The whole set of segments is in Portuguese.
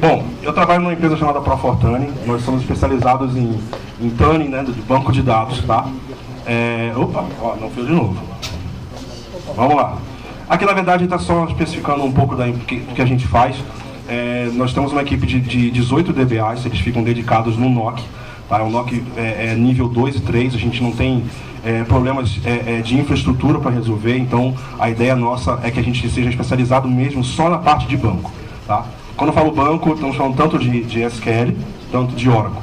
Bom, eu trabalho numa empresa chamada Profortani. Nós somos especializados em tuning, né, de banco de dados, tá? Não fez de novo. Vamos lá. Aqui, na verdade, a gente está só especificando um pouco do que a gente faz. Nós temos uma equipe de 18 DBAs, eles ficam dedicados no NOC. Tá? O NOC é nível 2 e 3, a gente não tem problemas de infraestrutura para resolver, então a ideia nossa é que a gente seja especializado mesmo só na parte de banco. Tá? Quando eu falo banco, estamos falando tanto de SQL, tanto de Oracle.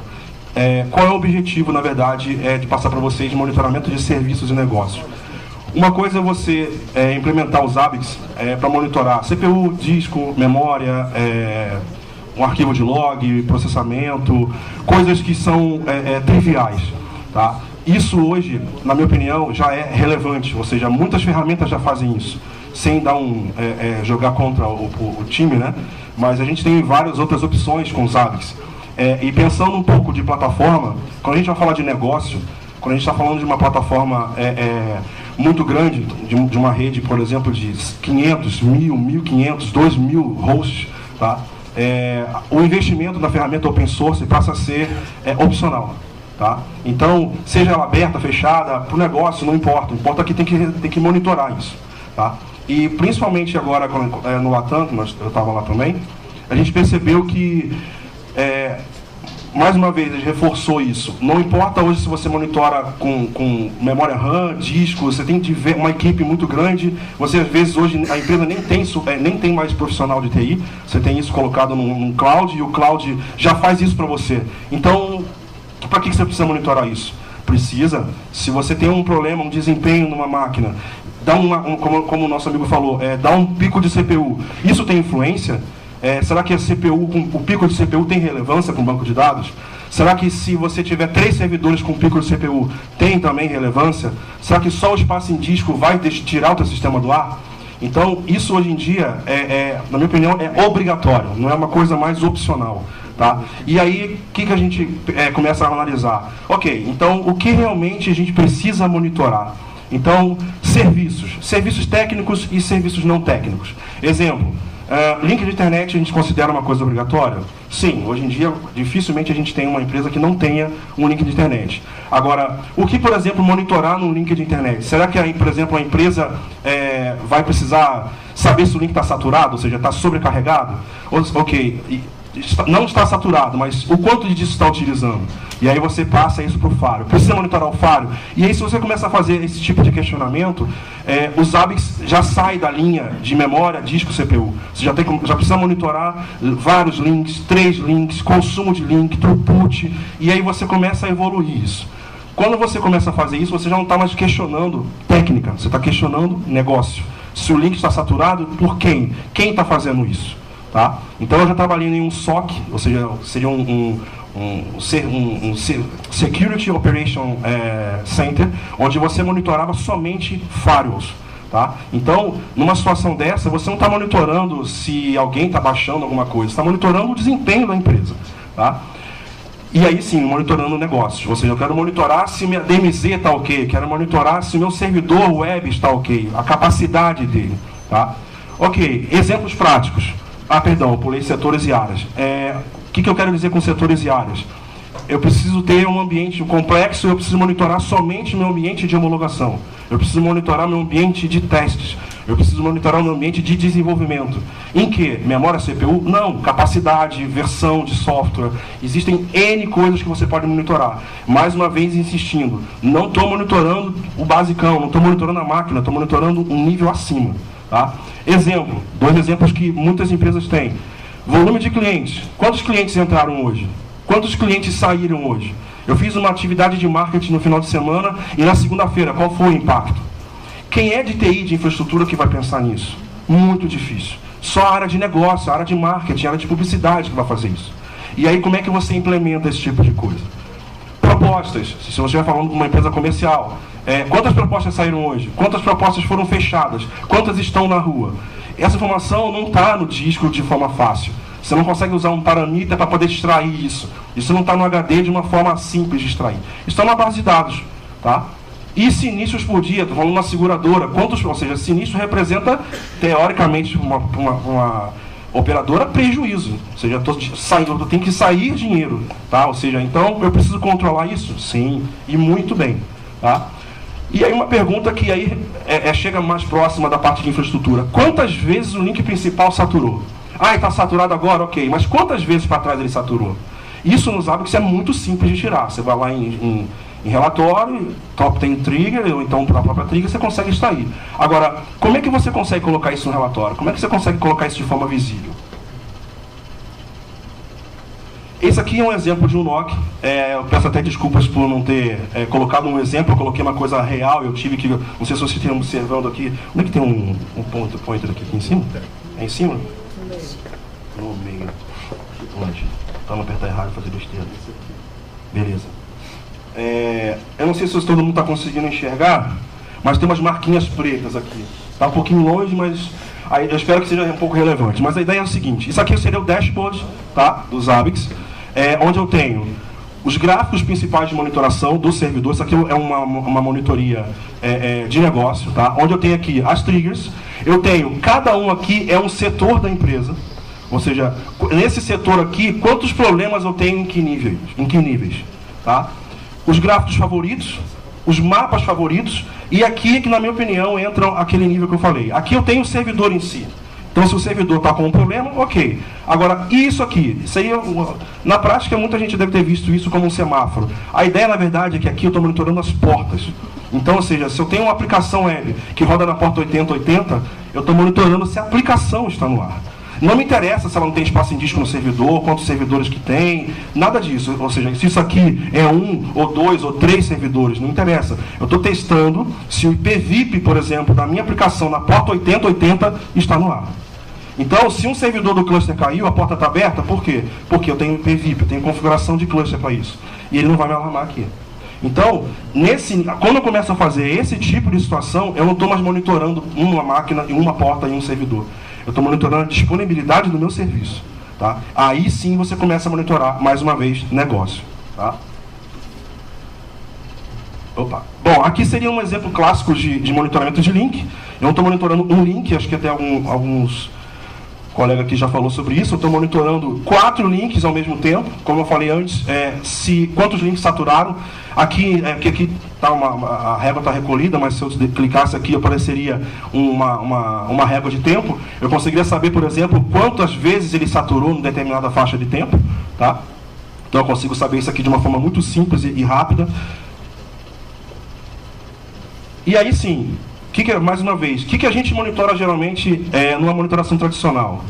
Qual é o objetivo, na verdade, de passar para vocês monitoramento de serviços e negócios. Uma coisa é você implementar os ABICs para monitorar CPU, disco, memória, um arquivo de log, processamento, coisas que são triviais. Tá? Isso hoje, na minha opinião, já é relevante, ou seja, muitas ferramentas já fazem isso, sem dar jogar contra o time, né? Mas a gente tem várias outras opções com os ABICs. E pensando um pouco de plataforma, quando a gente vai falar de negócio, quando a gente está falando de uma plataforma muito grande, de uma rede, por exemplo, de 500, 1.000, 1.500, 2.000 hosts, tá? O investimento na ferramenta open source passa a ser opcional. Tá? Então, seja ela aberta, fechada, para o negócio, não importa. Importa que tem que monitorar isso. Tá? E principalmente agora no Latam, eu estava lá também, a gente percebeu que, mais uma vez, a gente reforçou isso. Não importa hoje se você monitora com memória RAM, disco, você tem que ver uma equipe muito grande. Você, às vezes, hoje, a empresa nem tem mais profissional de TI. Você tem isso colocado num cloud e o cloud já faz isso para você. Então, para que você precisa monitorar isso? Precisa, se você tem um problema, um desempenho numa máquina, dá como o nosso amigo falou, dá um pico de CPU. Isso tem influência? Será que o pico de CPU tem relevância para um banco de dados? Será que se você tiver 3 servidores com pico de CPU, tem também relevância? Será que só o espaço em disco vai tirar o teu sistema do ar? Então, isso hoje em dia, na minha opinião, é obrigatório, não é uma coisa mais opcional. Tá? E aí, o que a gente começa a analisar? Ok, então, o que realmente a gente precisa monitorar? Então, serviços técnicos e serviços não técnicos. Exemplo, link de internet a gente considera uma coisa obrigatória? Sim, hoje em dia, dificilmente a gente tem uma empresa que não tenha um link de internet. Agora, o que, por exemplo, monitorar num link de internet? Será que, por exemplo, a empresa vai precisar saber se o link está saturado, ou seja, está sobrecarregado? Ok, não está saturado, mas o quanto disso está utilizando? E aí você passa isso para o Faro. Precisa monitorar o Faro? E aí, se você começa a fazer esse tipo de questionamento, os ABICs já saem da linha de memória, disco, CPU. Você já precisa monitorar vários links, 3 links, consumo de link, throughput, e aí você começa a evoluir isso. Quando você começa a fazer isso, você já não está mais questionando técnica, você está questionando negócio. Se o link está saturado, por quem? Quem está fazendo isso? Tá? Então eu já trabalhei em um SOC, ou seja, seria um Security Operation Center, onde você monitorava somente firewalls. Tá? Então, numa situação dessa, você não está monitorando se alguém está baixando alguma coisa, você está monitorando o desempenho da empresa. Tá? E aí sim, monitorando o negócio. Ou seja, eu quero monitorar se minha DMZ está ok, quero monitorar se o meu servidor web está ok, a capacidade dele. Tá? Ok, exemplos práticos. Eu pulei setores e áreas. O que eu quero dizer com setores e áreas? Eu preciso ter um ambiente complexo, eu preciso monitorar somente meu ambiente de homologação. Eu preciso monitorar meu ambiente de testes. Eu preciso monitorar meu ambiente de desenvolvimento. Em que? Memória CPU? Não. Capacidade, versão de software. Existem N coisas que você pode monitorar. Mais uma vez insistindo, não estou monitorando o basicão, não estou monitorando a máquina, estou monitorando um nível acima. Tá? Exemplo, 2 exemplos que muitas empresas têm. Volume de clientes. Quantos clientes entraram hoje? Quantos clientes saíram hoje? Eu fiz uma atividade de marketing no final de semana e na segunda-feira, qual foi o impacto? Quem é de TI, de infraestrutura, que vai pensar nisso? Muito difícil. Só a área de negócio, a área de marketing, a área de publicidade que vai fazer isso. E aí, como é que você implementa esse tipo de coisa? Propostas. Se você estiver falando de uma empresa comercial, quantas propostas saíram hoje? Quantas propostas foram fechadas? Quantas estão na rua? Essa informação não está no disco de forma fácil. Você não consegue usar um paramita para poder extrair isso. Isso não está no HD de uma forma simples de extrair. Isso está na base de dados. Tá? E sinistros por dia, estou falando de uma seguradora. Ou seja, sinistro representa, teoricamente, Operadora, prejuízo. Ou seja, eu tenho que sair dinheiro. Tá? Ou seja, então eu preciso controlar isso? Sim, e muito bem. Tá? E aí uma pergunta que aí chega mais próxima da parte de infraestrutura. Quantas vezes o link principal saturou? Ah, está saturado agora? Ok. Mas quantas vezes para trás ele saturou? Isso nos ABACS é muito simples de tirar. Você vai lá em relatório, top 10 trigger, ou então para a própria trigger, você consegue extrair. Agora, como é que você consegue colocar isso no relatório? Como é que você consegue colocar isso de forma visível? Esse aqui é um exemplo de um NOC. Eu peço até desculpas por não ter colocado um exemplo, eu coloquei uma coisa real, eu tive que... Não sei se vocês estão observando aqui. Onde é que tem um pointer aqui em cima? É em cima? No meio. Onde? Para não apertar errado e fazer besteira. Beleza. Eu não sei se todo mundo está conseguindo enxergar, mas tem umas marquinhas pretas aqui. Está um pouquinho longe, mas eu espero que seja um pouco relevante. Mas a ideia é o seguinte: isso aqui seria o dashboard, tá, dos ABACS, onde eu tenho os gráficos principais de monitoração do servidor. Isso aqui é uma monitoria de negócio, tá? Onde eu tenho aqui as triggers. Eu tenho, cada um aqui é um setor da empresa. Ou seja, nesse setor aqui, quantos problemas eu tenho em que níveis, tá? Os gráficos favoritos, os mapas favoritos, e aqui que, na minha opinião, entra aquele nível que eu falei. Aqui eu tenho o servidor em si. Então, se o servidor está com um problema, ok. Agora, isso aqui, isso aí, na prática, muita gente deve ter visto isso como um semáforo. A ideia, na verdade, é que aqui eu estou monitorando as portas. Então, ou seja, se eu tenho uma aplicação web que roda na porta 8080, eu estou monitorando se a aplicação está no ar. Não me interessa se ela não tem espaço em disco no servidor, quantos servidores que tem, nada disso. Ou seja, se isso aqui é 1, ou 2, ou 3 servidores, não interessa. Eu estou testando se o IPVIP, por exemplo, da minha aplicação na porta 8080 está no ar. Então, se um servidor do cluster caiu, a porta está aberta, por quê? Porque eu tenho IPVIP, eu tenho configuração de cluster para isso. E ele não vai me alarmar aqui. Então, quando eu começo a fazer esse tipo de situação, eu não estou mais monitorando uma máquina, e uma porta e um servidor. Eu estou monitorando a disponibilidade do meu serviço. Tá? Aí sim você começa a monitorar, mais uma vez, negócio. Tá? Opa. Bom, aqui seria um exemplo clássico de monitoramento de link. Eu não estou monitorando um link, acho que até alguns colegas aqui já falou sobre isso. Eu estou monitorando 4 links ao mesmo tempo. Como eu falei antes, quantos links saturaram. Aqui tá a régua está recolhida, mas se eu clicasse aqui apareceria uma régua de tempo. Eu conseguiria saber, por exemplo, quantas vezes ele saturou em determinada faixa de tempo. Tá? Então eu consigo saber isso aqui de uma forma muito simples e rápida. E aí sim, mais uma vez, o que a gente monitora geralmente numa monitoração tradicional?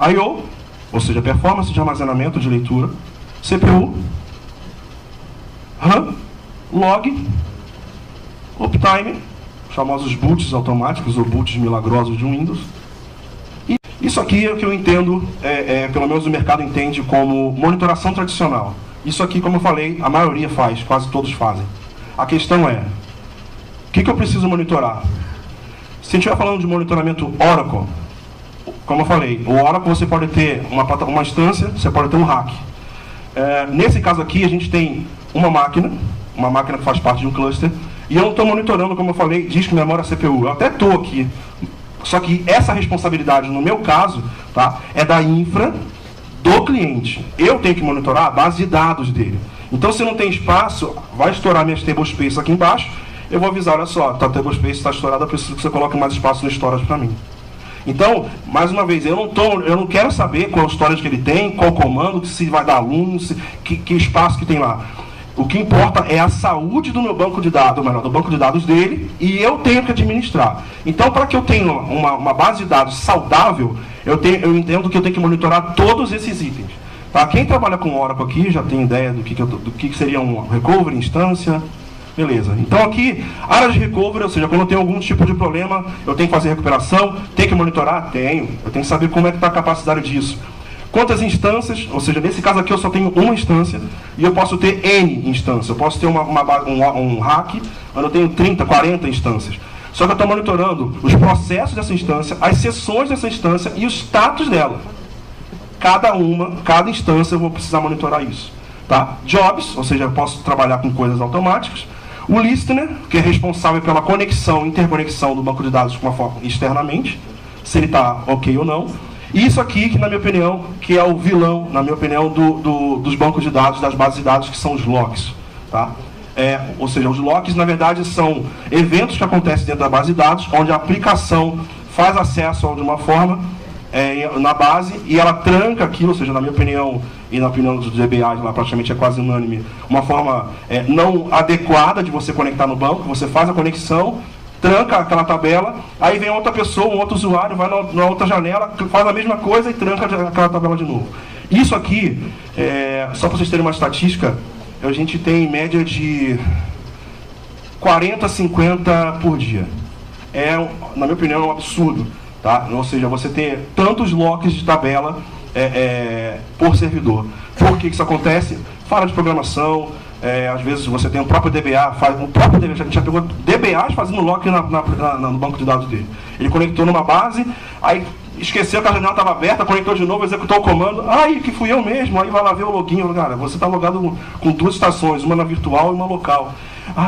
I/O, ou seja, performance de armazenamento, de leitura, CPU, RAM, log, uptime, famosos boots automáticos ou boots milagrosos de Windows. E isso aqui é o que eu entendo, pelo menos o mercado entende como monitoração tradicional. Isso aqui, como eu falei, a maioria faz, quase todos fazem. A questão é, o que eu preciso monitorar? Se a gente estiver falando de monitoramento Oracle, como eu falei, o Oracle você pode ter uma instância, você pode ter um rack. Nesse caso aqui, a gente tem uma máquina que faz parte de um cluster, e eu não estou monitorando, como eu falei, disco, memória, CPU. Eu até estou aqui. Só que essa responsabilidade, no meu caso, tá, é da infra do cliente. Eu tenho que monitorar a base de dados dele. Então, se não tem espaço, vai estourar minhas tablespace aqui embaixo, eu vou avisar, olha só, a tablespace está estourada, eu preciso que você coloque mais espaço no storage para mim. Então, mais uma vez, eu não quero saber qual storage que ele tem, qual comando, se vai dar aluno, que espaço que tem lá. O que importa é a saúde do meu banco de dados, ou melhor, do banco de dados dele, e eu tenho que administrar. Então, para que eu tenha uma base de dados saudável, eu entendo que eu tenho que monitorar todos esses itens. Tá? Quem trabalha com Oracle aqui já tem ideia do que seria um recovery, instância. Beleza. Então aqui, área de recovery, ou seja, quando eu tenho algum tipo de problema, eu tenho que fazer recuperação, tenho que monitorar? Tenho. Eu tenho que saber como é que está a capacidade disso. Quantas instâncias, ou seja, nesse caso aqui eu só tenho uma instância, e eu posso ter N instâncias. Eu posso ter um rack, onde eu tenho 30, 40 instâncias. Só que eu estou monitorando os processos dessa instância, as sessões dessa instância e o status dela. Cada instância eu vou precisar monitorar isso. Tá? Jobs, ou seja, eu posso trabalhar com coisas automáticas. O listener, que é responsável pela conexão, interconexão do banco de dados externamente, se ele está ok ou não. Isso aqui, que na minha opinião, que é o vilão, na minha opinião, dos bancos de dados, das bases de dados, que são os locks. Tá? Ou seja, os locks, na verdade, são eventos que acontecem dentro da base de dados, onde a aplicação faz acesso de uma forma na base e ela tranca aquilo, ou seja, na minha opinião e na opinião dos DBAs, lá praticamente é quase unânime, uma forma não adequada de você conectar no banco. Você faz a conexão, tranca aquela tabela, aí vem outra pessoa, um outro usuário, vai na outra janela, faz a mesma coisa e tranca aquela tabela de novo. Isso aqui, só para vocês terem uma estatística, a gente tem em média de 40, 50 por dia. Na minha opinião, é um absurdo. Tá? Ou seja, você ter tantos locks de tabela por servidor. Por que isso acontece? Falha de programação, às vezes você tem o próprio DBA, a gente já pegou DBAs fazendo lock no banco de dados dele. Ele conectou numa base, aí esqueceu que a janela estava aberta, conectou de novo, executou o comando, que fui eu mesmo, aí vai lá ver o login, cara, você está logado com duas estações, uma na virtual e uma local.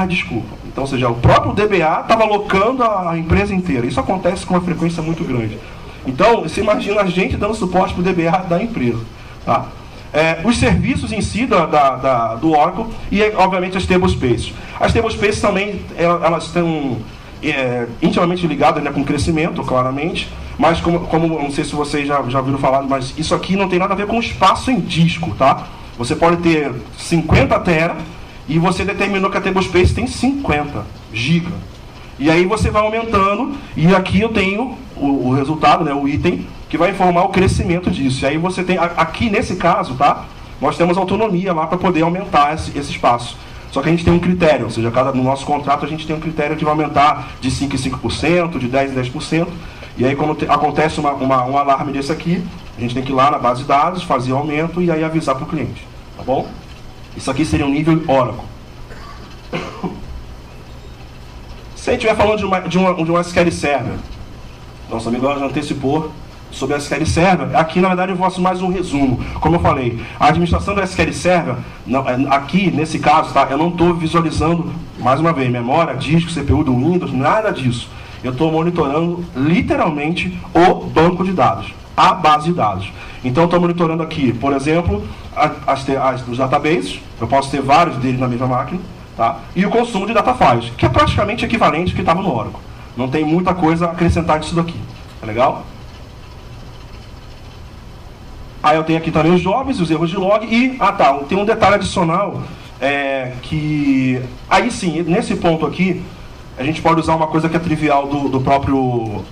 Desculpa. Então, ou seja, o próprio DBA estava locando a empresa inteira. Isso acontece com uma frequência muito grande. Então, você imagina a gente dando suporte para o DBA da empresa. Tá? Os serviços em si do Oracle e, obviamente, as tablespaces. As tablespaces também, elas estão intimamente ligadas, né, com o crescimento, claramente, mas como não sei se vocês já ouviram falar, mas isso aqui não tem nada a ver com espaço em disco. Tá? Você pode ter 50 tera, e você determinou que a tablespace tem 50 GB. E aí você vai aumentando, e aqui eu tenho o resultado, né, o item, que vai informar o crescimento disso. E aí você tem, aqui nesse caso, tá, nós temos autonomia lá para poder aumentar esse espaço. Só que a gente tem um critério, ou seja, no nosso contrato a gente tem um critério que vai aumentar de 5% em 5%, de 10% em 10%. E aí quando acontece um alarme desse aqui, a gente tem que ir lá na base de dados, fazer o aumento e aí avisar para o cliente. Tá bom? Isso aqui seria um nível Oracle. Se a gente estiver falando de um SQL Server, nosso amigo já antecipou sobre a SQL Server, aqui na verdade eu faço mais um resumo. Como eu falei, a administração do SQL Server, aqui nesse caso, tá, eu não estou visualizando, mais uma vez, memória, disco, CPU do Windows, nada disso. Eu estou monitorando literalmente o banco de dados, a base de dados. Então, estou monitorando aqui, por exemplo, os databases, eu posso ter vários deles na mesma máquina, tá? E o consumo de data files, que é praticamente equivalente ao que estava no Oracle. Não tem muita coisa a acrescentar disso daqui. Tá legal? Aí eu tenho aqui também os jobs, os erros de log e, tem um detalhe adicional, que aí sim, nesse ponto aqui, a gente pode usar uma coisa que é trivial do próprio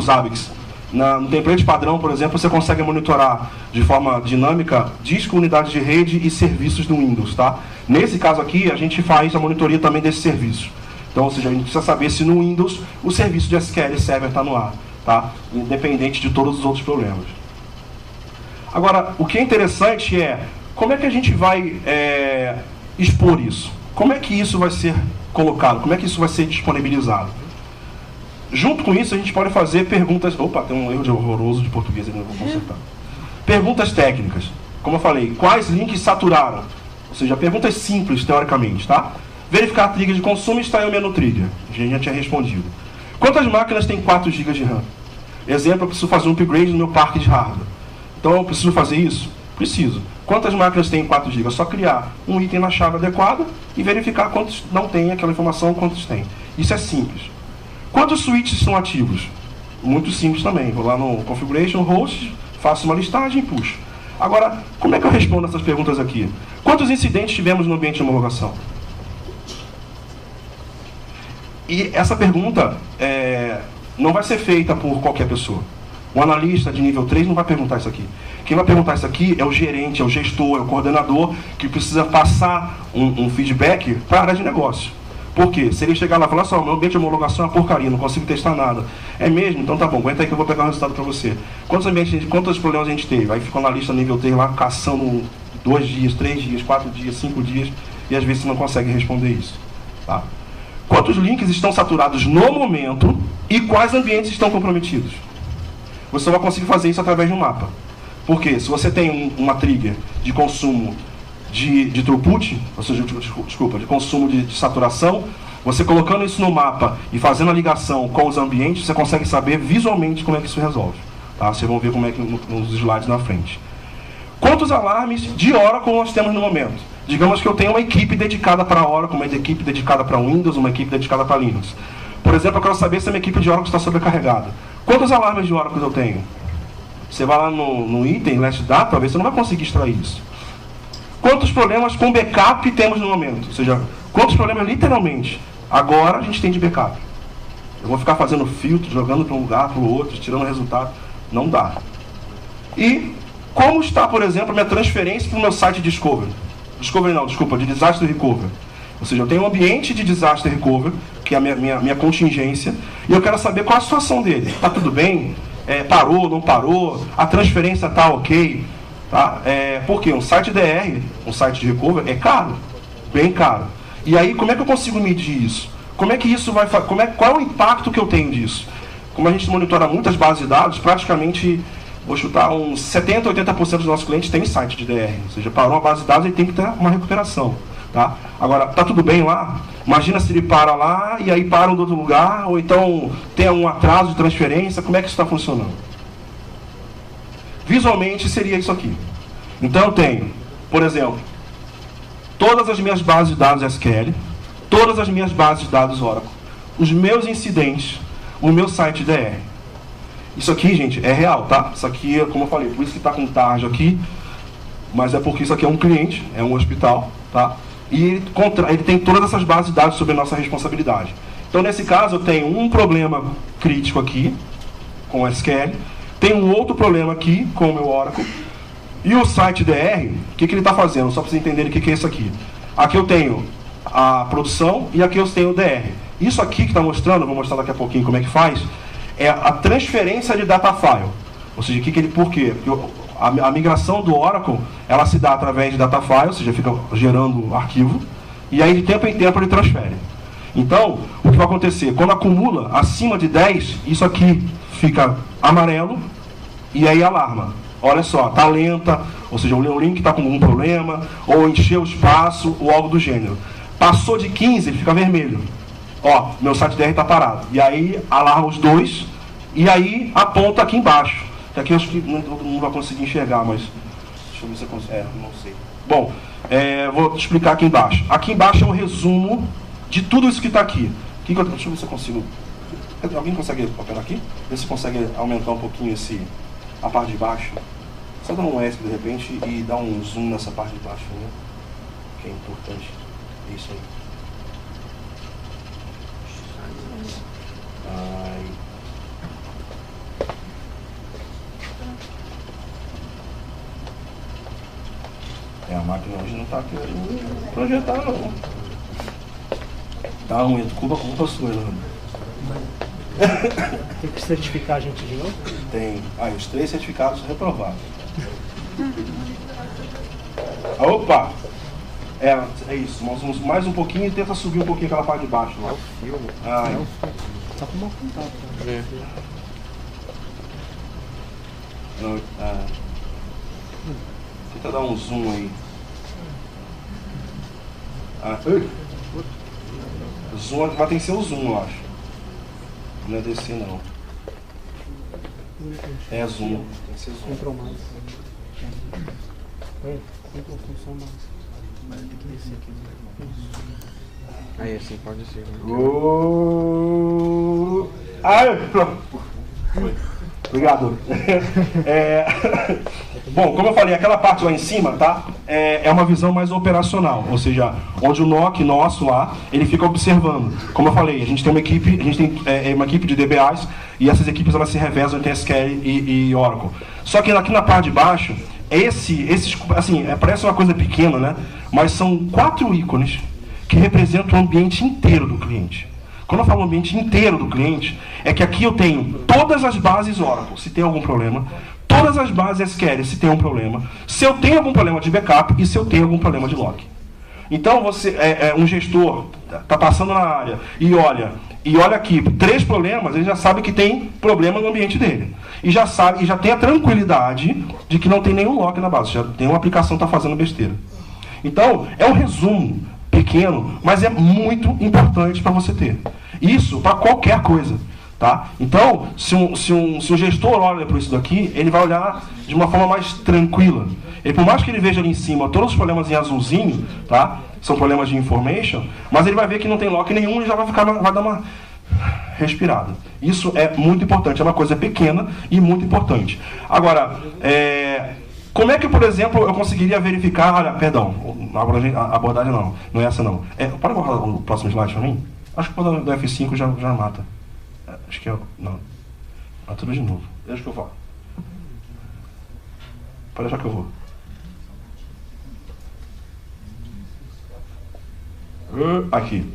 Zabbix. No template padrão, por exemplo, você consegue monitorar de forma dinâmica disco, unidade de rede e serviços do Windows. Tá? Nesse caso aqui, a gente faz a monitoria também desses serviços. Então, ou seja, a gente precisa saber se no Windows o serviço de SQL Server está no ar, tá? Independente de todos os outros problemas. Agora, o que é interessante é como é que a gente vai expor isso? Como é que isso vai ser colocado? Como é que isso vai ser disponibilizado? Junto com isso, a gente pode fazer perguntas... Opa, tem um erro de horroroso de português, eu não vou consertar. Perguntas técnicas. Como eu falei, quais links saturaram? Ou seja, perguntas simples, teoricamente, tá? Verificar a trigger de consumo e extrair o menu trigger. A gente já tinha respondido. Quantas máquinas têm 4 GB de RAM? Exemplo, eu preciso fazer um upgrade no meu parque de hardware. Então, eu preciso fazer isso? Preciso. Quantas máquinas têm 4 GB? É só criar um item na chave adequada e verificar quantos não tem aquela informação, quantos tem. Isso é simples. Quantos switches são ativos? Muito simples também. Vou lá no Configuration, Host, faço uma listagem e puxo. Agora, como é que eu respondo essas perguntas aqui? Quantos incidentes tivemos no ambiente de homologação? E essa pergunta não vai ser feita por qualquer pessoa. Um analista de nível 3 não vai perguntar isso aqui. Quem vai perguntar isso aqui é o gerente, é o gestor, é o coordenador, que precisa passar um feedback para a área de negócio. Por quê? Se ele chegar lá e falar só, meu ambiente de homologação é uma porcaria, não consigo testar nada. É mesmo? Então tá bom, aguenta aí que eu vou pegar o resultado para você. Quantos problemas a gente teve? Aí ficou na lista nível 3 lá, caçando 2 dias, 3 dias, 4 dias, 5 dias, e às vezes você não consegue responder isso. Tá? Quantos links estão saturados no momento e quais ambientes estão comprometidos? Você só vai conseguir fazer isso através de um mapa. Por quê? Se você tem uma trigger de consumo de throughput, ou seja, desculpa, de consumo de saturação, você colocando isso no mapa e fazendo a ligação com os ambientes, você consegue saber visualmente como é que isso resolve. Tá? Vocês vão ver como é que nos slides na frente. Quantos alarmes de Oracle nós temos no momento? Digamos que eu tenho uma equipe dedicada para Oracle, uma equipe dedicada para Windows, uma equipe dedicada para Linux. Por exemplo, eu quero saber se a minha equipe de Oracle está sobrecarregada. Quantos alarmes de Oracle eu tenho? Você vai lá no item, Last Data, talvez você não vai conseguir extrair isso. Quantos problemas com backup temos no momento? Ou seja, quantos problemas literalmente agora a gente tem de backup? Eu vou ficar fazendo filtro, jogando para um lugar, para o outro, tirando resultado. Não dá. E como está, por exemplo, a minha transferência para o meu site Discovery? De Disaster Recovery. Ou seja, eu tenho um ambiente de Disaster Recovery, que é a minha contingência, e eu quero saber qual é a situação dele. Está tudo bem? Parou, não parou? A transferência está ok? Tá? Porque um site DR, um site de recovery, é caro, bem caro. E aí, como é que eu consigo medir isso? Como é que isso vai... Qual é o impacto que eu tenho disso? Como a gente monitora muitas bases de dados, praticamente, vou chutar, uns 70%, 80% dos nossos clientes têm site de DR. Ou seja, parou uma base de dados e tem que ter uma recuperação. Tá? Agora, está tudo bem lá? Imagina se ele para lá e aí para em outro lugar, ou então tem um atraso de transferência, como é que isso está funcionando? Visualmente seria isso aqui. Então eu tenho, por exemplo, todas as minhas bases de dados SQL, todas as minhas bases de dados Oracle, os meus incidentes, o meu site DR. Isso aqui, gente, é real, tá? Isso aqui, como eu falei, por isso que está com tarja aqui, mas é porque isso aqui é um cliente, é um hospital, tá? E ele tem todas essas bases de dados sob a nossa responsabilidade. Então, nesse caso, eu tenho um problema crítico aqui, com o SQL, tenho um outro problema aqui, com o meu Oracle, e o site DR, o que ele está fazendo? Só para vocês entenderem o que é isso aqui. Aqui eu tenho a produção e aqui eu tenho o DR. Isso aqui que está mostrando, vou mostrar daqui a pouquinho como é que faz, é a transferência de data file. Ou seja, por quê? Porque a migração do Oracle, ela se dá através de data file, ou seja, fica gerando arquivo, e aí de tempo em tempo ele transfere. Então, o que vai acontecer? Quando acumula acima de 10, isso aqui fica amarelo, e aí alarma. Olha só, está lenta, ou seja, o link está com algum problema, ou encheu o espaço, ou algo do gênero. Passou de 15, ele fica vermelho. Ó, meu site DR está parado. E aí alarma os dois, e aí aponta aqui embaixo. Aqui eu acho que todo mundo vai conseguir enxergar, mas... Deixa eu ver se eu consigo... não sei. Bom, vou explicar aqui embaixo. Aqui embaixo é um resumo de tudo isso que está aqui. Deixa eu ver se eu consigo... Alguém consegue operar aqui? Ver se consegue aumentar um pouquinho a parte de baixo. Só dar um ESC de repente e dar um zoom nessa parte de baixo, né? Que é importante. É isso aí. A máquina hoje não está querendo projetar, não. Tá ruim, culpa sua, né? Tem que certificar a gente de novo? Tem. Os 3 certificados reprovados. Opa! É isso. Mais um pouquinho e tenta subir um pouquinho aquela parte de baixo. Lá. Tá com mau contato. Tenta dar um zoom aí. Zoom vai ter que ser o zoom, eu acho. Não é descer, não. É zoom. Tem que ser zoom. Ctrl mais. Ctrl função mais. Mas tem que descer aqui. Aí assim, pode ser. Pronto. Obrigado. Bom, como eu falei, aquela parte lá em cima, tá? É uma visão mais operacional, ou seja, onde o NOC nosso lá, ele fica observando. Como eu falei, a gente tem uma equipe de DBAs e essas equipes elas se revezam entre SQL e Oracle. Só que aqui na parte de baixo, assim, parece uma coisa pequena, né? Mas são 4 ícones que representam o ambiente inteiro do cliente. Quando eu falo ambiente inteiro do cliente, é que aqui eu tenho todas as bases Oracle, se tem algum problema, todas as bases SQL, se tem um problema, se eu tenho algum problema de backup e se eu tenho algum problema de log. Então, você, um gestor está passando na área e olha aqui 3 problemas, ele já sabe que tem problema no ambiente dele. E já tem a tranquilidade de que não tem nenhum log na base, já tem uma aplicação que está fazendo besteira. Então, é um resumo pequeno, mas é muito importante para você ter. Isso para qualquer coisa. Tá? Então, se um gestor olha para isso daqui, ele vai olhar de uma forma mais tranquila. E por mais que ele veja ali em cima todos os problemas em azulzinho, tá? São problemas de information, mas ele vai ver que não tem lock nenhum e já vai dar uma respirada. Isso é muito importante, é uma coisa pequena e muito importante. Agora, como é que, por exemplo, eu conseguiria verificar... Olha, perdão, a abordagem não é essa não. Pode colocar o próximo slide para mim? Acho que o do F5 já mata. Acho que é... Não. Tudo de novo. Deixa que eu falo. Pode deixar que eu vou. Aqui.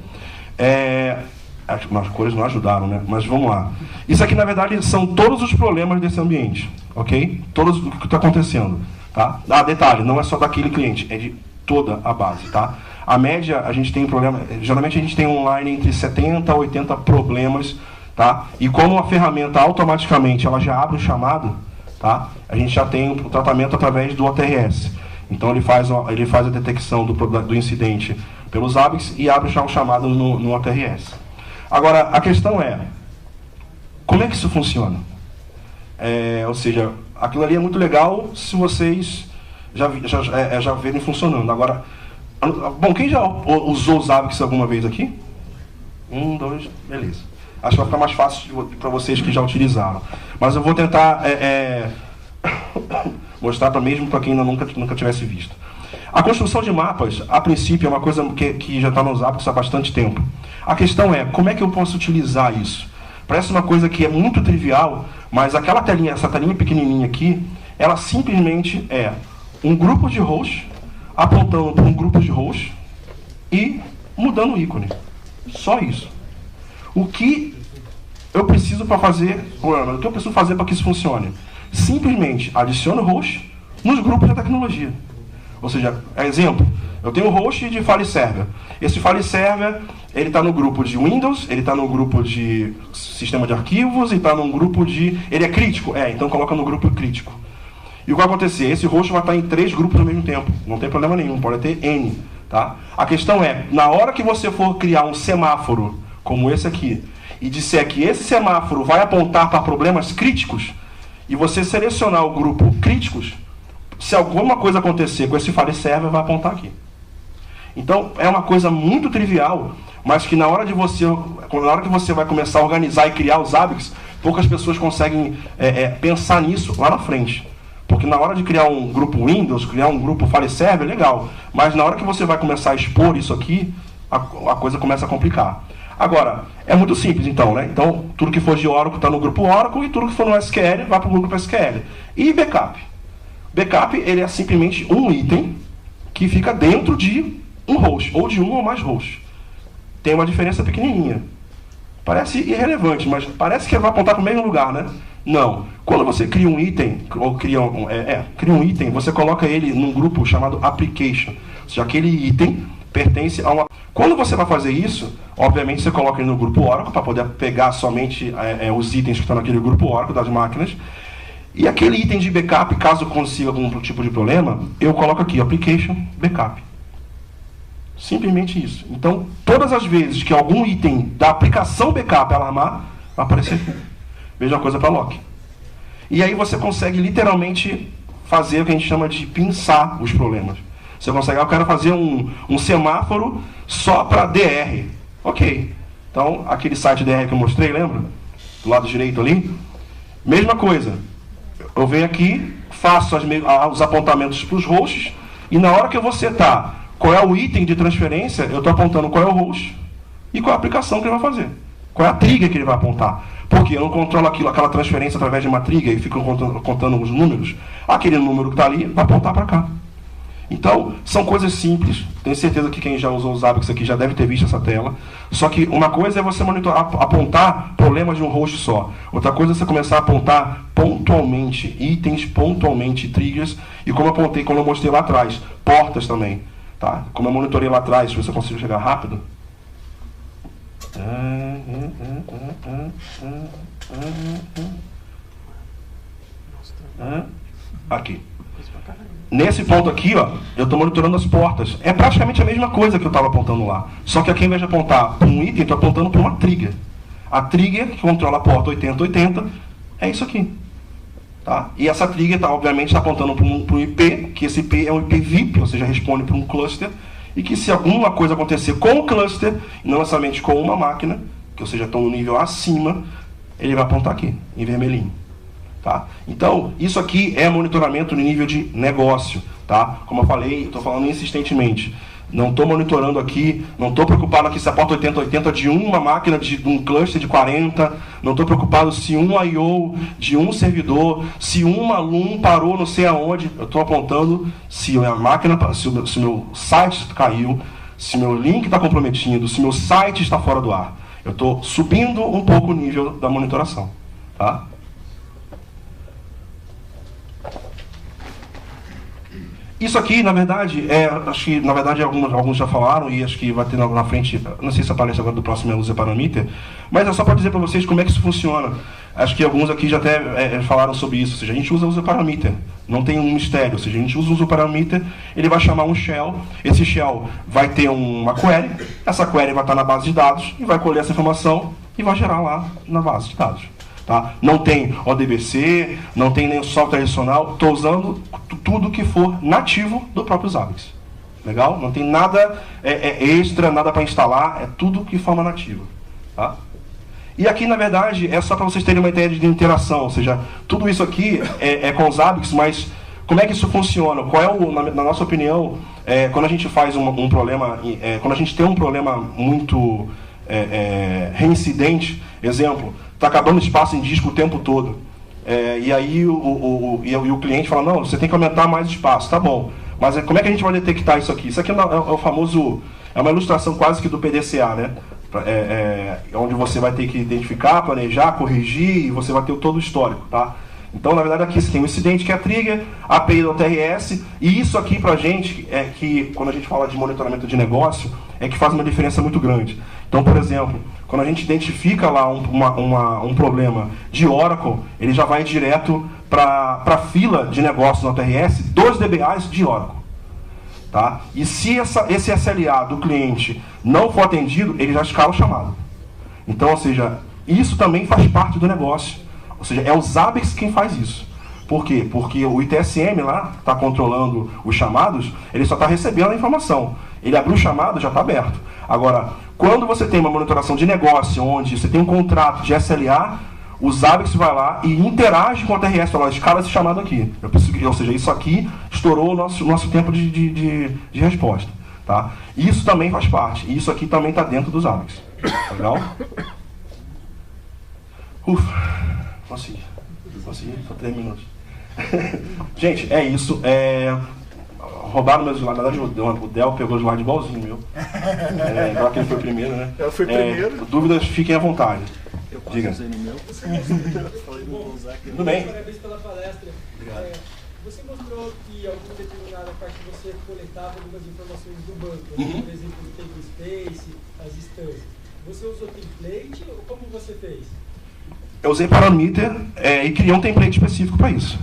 Acho que as cores não ajudaram, né? Mas vamos lá. Isso aqui, na verdade, são todos os problemas desse ambiente. Ok? Todos o que está acontecendo. Tá? Detalhe, não é só daquele cliente. É de toda a base. Tá? A média, a gente tem problema... Geralmente, a gente tem online entre 70 a 80 problemas. Tá? E como a ferramenta automaticamente ela já abre o chamado, tá? A gente já tem o tratamento através do OTRS. Então ele faz a detecção do incidente pelos ABICs e abre já o chamado no OTRS. Agora, a questão é, como é que isso funciona? Ou seja, aquilo ali é muito legal se vocês já verem funcionando. Agora, bom, quem já usou os ABICs alguma vez aqui? 1, 2, beleza. Acho que vai ficar mais fácil para vocês que já utilizaram. Mas eu vou tentar mostrar mesmo para quem ainda nunca tivesse visto. A construção de mapas, a princípio, é uma coisa que já está nos ABICs há bastante tempo. A questão é, como é que eu posso utilizar isso? Parece uma coisa que é muito trivial, mas essa telinha pequenininha aqui, ela simplesmente é um grupo de hosts apontando para um grupo de hosts e mudando o ícone. Só isso. O que eu preciso para fazer, o que eu preciso fazer para que isso funcione? Simplesmente adicione o host nos grupos da tecnologia. Ou seja, exemplo, eu tenho um host de file server. Esse file server, ele está no grupo de Windows, ele está no grupo de sistema de arquivos, e está num grupo de... Ele é crítico? Então coloca no grupo crítico. E o que vai acontecer? Esse host vai estar em 3 grupos ao mesmo tempo. Não tem problema nenhum, pode ter N. Tá? A questão é, na hora que você for criar um semáforo como esse aqui, e disser que esse semáforo vai apontar para problemas críticos, e você selecionar o grupo críticos, se alguma coisa acontecer com esse file server, vai apontar aqui. Então, é uma coisa muito trivial, mas que na hora que você vai começar a organizar e criar os ABICs, poucas pessoas conseguem pensar nisso lá na frente. Porque na hora de criar um grupo Windows, criar um grupo file server, legal. Mas na hora que você vai começar a expor isso aqui, a coisa começa a complicar. Agora, é muito simples então, né? Então, tudo que for de Oracle está no grupo Oracle e tudo que for no SQL vai para o grupo SQL. E backup? Backup, ele é simplesmente um item que fica dentro de um host, ou de um ou mais hosts. Tem uma diferença pequenininha. Parece irrelevante, mas parece que vai apontar para o mesmo lugar, né? Não. Quando você cria um item, ou cria um item, você coloca ele num grupo chamado application. Ou seja, aquele item pertence a uma... Quando você vai fazer isso, obviamente você coloca ele no grupo Oracle, para poder pegar somente os itens que estão naquele grupo Oracle das máquinas. E aquele item de backup, caso consiga algum tipo de problema, eu coloco aqui, application, backup. Simplesmente isso. Então, todas as vezes que algum item da aplicação backup alarmar, vai aparecer aqui. Mesma coisa para lock. E aí você consegue literalmente fazer o que a gente chama de pinçar os problemas. Você consegue, eu quero fazer um semáforo só para DR. Ok. Então, aquele site DR que eu mostrei, lembra? Do lado direito ali. Mesma coisa. Eu venho aqui, faço os apontamentos para os hosts, e na hora que eu vou setar qual é o item de transferência, eu estou apontando qual é o host e qual é a aplicação que ele vai fazer. Qual é a trigger que ele vai apontar. Porque eu não controlo aquela transferência através de uma trigger e fico contando os números. Aquele número que está ali vai apontar para cá. Então, são coisas simples. Tenho certeza que quem já usou os ABICs aqui já deve ter visto essa tela. Só que uma coisa é você monitorar, apontar problemas de um host só. Outra coisa é você começar a apontar pontualmente itens, pontualmente triggers. E como eu apontei, como eu mostrei lá atrás, portas também. Tá? Como eu monitorei lá atrás, se você conseguir chegar rápido. Aqui. Nesse ponto aqui, ó, eu estou monitorando as portas. É praticamente a mesma coisa que eu estava apontando lá. Só que aqui, ao invés de apontar para um item, eu estou apontando para uma trigger. A trigger, que controla a porta 8080, é isso aqui. Tá? E essa trigger, obviamente, está apontando para um IP, que esse IP é um IP VIP, ou seja, responde para um cluster, e que se alguma coisa acontecer com o cluster, e não necessariamente com uma máquina, que ou seja, estão no nível acima, ele vai apontar aqui, em vermelhinho. Tá? Então, isso aqui é monitoramento no nível de negócio. Tá? Como eu falei, estou falando insistentemente. Não estou monitorando aqui, não estou preocupado aqui se a porta 8080 de uma máquina de um cluster de 40, não estou preocupado se um I/O de um servidor, se um aluno parou não sei aonde. Eu estou apontando se a máquina, se o meu site caiu, se o meu link está comprometido, se o meu site está fora do ar. Eu estou subindo um pouco o nível da monitoração. Tá? Isso aqui, na verdade, acho que na verdade alguns já falaram e acho que vai ter na frente, não sei se aparece agora do próximo é User Parameter, mas é só para dizer para vocês como é que isso funciona. Acho que alguns aqui já até falaram sobre isso, ou seja, a gente usa User Parameter, não tem um mistério, ou seja, a gente usa o User Parameter, ele vai chamar um shell, esse shell vai ter uma query, essa query vai estar na base de dados e vai colher essa informação e vai gerar lá na base de dados. Tá? Não tem ODBC, não tem nem software adicional, estou usando tudo que for nativo do próprio Zabbix. Legal? Não tem nada extra, nada para instalar, é tudo que forma nativa. Tá? E aqui, na verdade, é só para vocês terem uma ideia de interação, ou seja, tudo isso aqui é com o Zabbix, mas como é que isso funciona? Qual é, na nossa opinião, quando a gente faz um problema, quando a gente tem um problema muito reincidente, exemplo, está acabando espaço em disco o tempo todo. E aí o cliente fala, não, você tem que aumentar mais espaço. Tá bom, mas como é que a gente vai detectar isso aqui? Isso aqui é o famoso, é uma ilustração quase que do PDCA, né? Onde você vai ter que identificar, planejar, corrigir, e você vai ter todo o histórico. Tá? Então, na verdade, aqui você tem o incidente, que é a trigger, a API do TRS, e isso aqui pra gente, é que quando a gente fala de monitoramento de negócio, é que faz uma diferença muito grande. Então, por exemplo, quando a gente identifica lá um problema de Oracle, ele já vai direto para a fila de negócio no TRS dos DBAs de Oracle. Tá? E se esse SLA do cliente não for atendido, ele já escala o chamado. Então, ou seja, isso também faz parte do negócio. Ou seja, é o Zabbix quem faz isso. Por quê? Porque o ITSM lá está controlando os chamados, ele só está recebendo a informação. Ele abriu o chamado, já está aberto. Agora, quando você tem uma monitoração de negócio, onde você tem um contrato de SLA, o Zabbix vai lá e interage com a TRS, fala, escala esse chamado aqui. Ou seja, isso aqui estourou o nosso tempo de resposta. Tá? Isso também faz parte. E isso aqui também está dentro do Zabbix. Legal? Ufa. Consegui, só 3 minutos. Gente, é isso. Roubaram meus slides. Na verdade, o Del pegou o slide igualzinho, meu. Agora que ele foi primeiro, né? Eu fui primeiro. Dúvidas, fiquem à vontade. Eu Diga. usei no meu. Tudo bem? Parabéns pela palestra. Você mostrou que em alguma determinada parte você coletava algumas informações do banco, por exemplo, o table space, as instâncias. Você usou template ou como você fez? Eu usei parameter e criei um template específico para isso.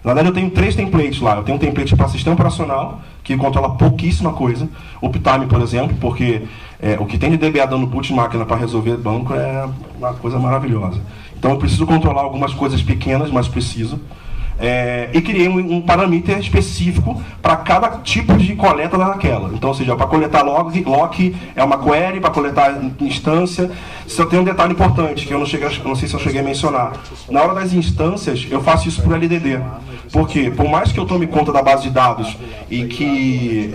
Na verdade, eu tenho 3 templates lá. Eu tenho um template para sistema operacional, que controla pouquíssima coisa. Uptime, por exemplo, porque o que tem de DBA dando boot de máquina para resolver banco é uma coisa maravilhosa. Então, eu preciso controlar algumas coisas pequenas, mas preciso. E criei um parameter específico para cada tipo de coleta daquela. Então, ou seja, para coletar lock é uma query, para coletar instância. Se eu tenho um detalhe importante, que eu não sei se eu cheguei a mencionar. Na hora das instâncias, eu faço isso por LDD. Porque, por mais que eu tome conta da base de dados e que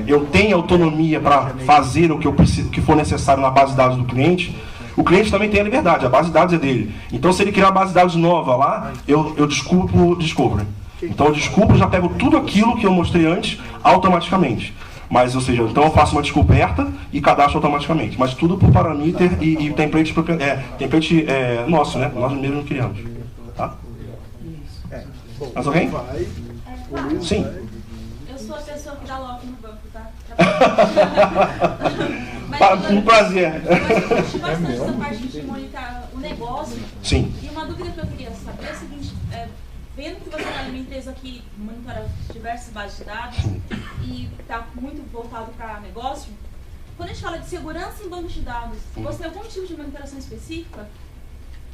eu tenha autonomia para fazer o que eu preciso, que for necessário na base de dados do cliente, o cliente também tem a liberdade, a base de dados é dele. Então, se ele criar uma base de dados nova lá, eu desculpo o Discovery. Então, eu desculpo, já pego tudo aquilo que eu mostrei antes automaticamente. Mas, ou seja, então eu faço uma descoberta e cadastro automaticamente. Mas tudo por parameter e template nosso, né? Nós mesmos criamos. Tá? Mais alguém? Sim. Eu sou a pessoa que dá lock no banco, tá? Um prazer. Eu acho bastante essa parte de monitorar o negócio. Sim. E uma dúvida que eu queria saber é a seguinte, vendo que você está em uma empresa que monitora diversas bases de dados e está muito voltado para negócio, Quando a gente fala de segurança em bancos de dados, você tem algum tipo de monitoração específica?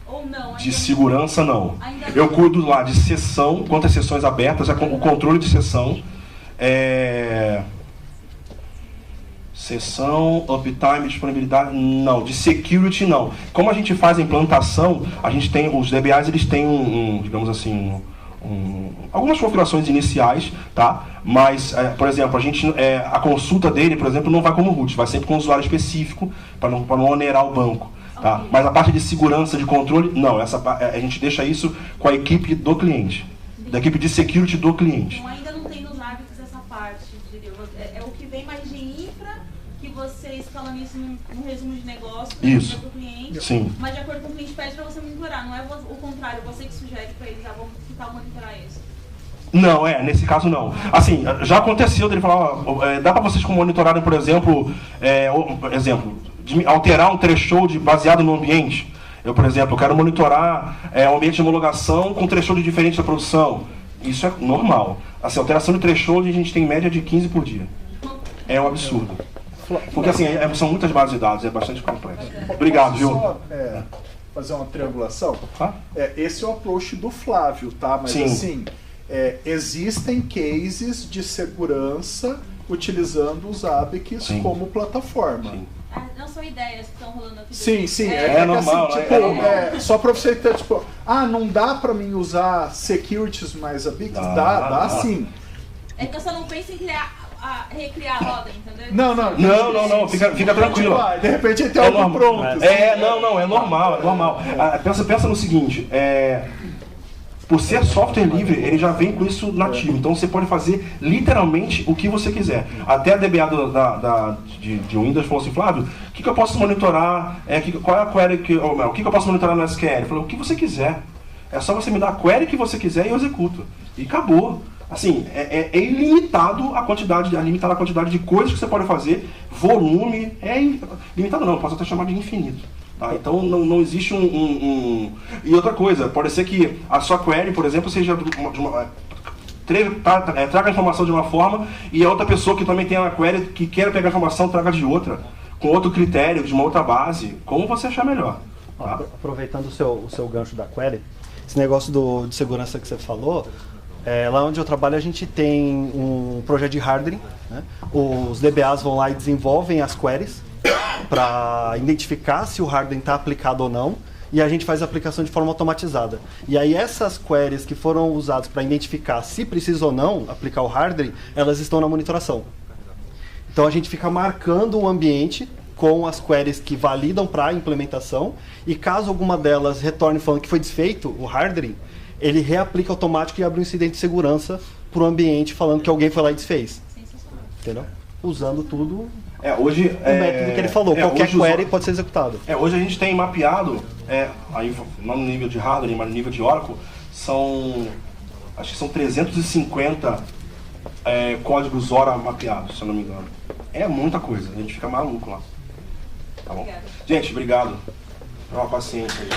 Ou não? De segurança, não. Ainda Eu não. cuido lá de sessão, quantas sessões abertas, o controle de sessão. Sessão, uptime, disponibilidade, não. De security, não. Como a gente faz a implantação, a gente tem, os DBAs, eles têm digamos assim, algumas configurações iniciais, tá? Mas, por exemplo, a consulta dele, por exemplo, não vai como root, vai sempre com um usuário específico, para não onerar o banco. Tá? Okay. Mas a parte de segurança, de controle, não. A gente deixa isso com a equipe do cliente, da equipe de security do cliente. Então ainda não tem nos hábitos essa parte, entendeu? É o que vem mais de infra, que você escala isso num resumo de negócio para o cliente. Sim. Mas de acordo com o cliente pede para você monitorar, não é o contrário, você que sugere para eles, vamos tentar monitorar isso. Não, nesse caso não. Assim, já aconteceu dele falar, dá para vocês monitorarem, por exemplo, de alterar um threshold baseado no ambiente. Eu, por exemplo, quero monitorar o ambiente de homologação com threshold diferente da produção. Isso é normal. Assim, alteração de threshold a gente tem em média de 15 por dia. É um absurdo. Porque assim, são muitas bases de dados, é bastante complexo. Obrigado, viu? Só fazer uma triangulação. Esse é o approach do Flávio, tá? Mas Sim. assim, existem cases de segurança utilizando os ABICs Sim. como plataforma. Sim. Não são ideias que estão rolando aqui. Sim, É normal, assim, né? tipo, É normal. só para você ter, tipo, não dá para mim usar securities mais ABICs? Dá sim. É que eu só não penso em recriar a roda, entendeu? Não, fica tranquilo. De repente tem algo normal. pronto. É normal. Pensa no seguinte, por ser software livre, ele já vem com isso nativo. Então você pode fazer literalmente o que você quiser. Até a DBA de Windows falou assim, Flávio, o que eu posso monitorar? Qual é a query o que eu posso monitorar no SQL? Ele falou, o que você quiser. É só você me dar a query que você quiser e eu executo. E acabou. Assim, é ilimitado a quantidade de coisas que você pode fazer, volume, limitado não, posso até chamar de infinito. Tá? Então não existe E outra coisa, pode ser que a sua query, por exemplo, seja traga a informação de uma forma e a outra pessoa que também tem uma query que quer pegar a informação traga de outra, com outro critério, de uma outra base, como você achar melhor. Tá? Aproveitando o seu gancho da query, esse negócio de segurança que você falou, lá onde eu trabalho a gente tem um projeto de hardening, né? Os DBAs vão lá e desenvolvem as queries para identificar se o hardening está aplicado ou não, e a gente faz a aplicação de forma automatizada. E aí essas queries que foram usadas para identificar se precisa ou não aplicar o hardening, elas estão na monitoração. Então a gente fica marcando o ambiente com as queries que validam para a implementação, e caso alguma delas retorne falando que foi desfeito o hardening, ele reaplica automático e abre um incidente de segurança para o ambiente falando que alguém foi lá e desfez. Entendeu? Usando tudo Hoje, o método que ele falou. Qualquer query pode ser executado. Hoje a gente tem mapeado, aí, não no nível de hardware, mas no nível de Oracle, acho que são 350 códigos hora mapeados, se eu não me engano. É muita coisa, a gente fica maluco lá. Tá bom? Obrigada. Gente, obrigado. Pela paciência aí.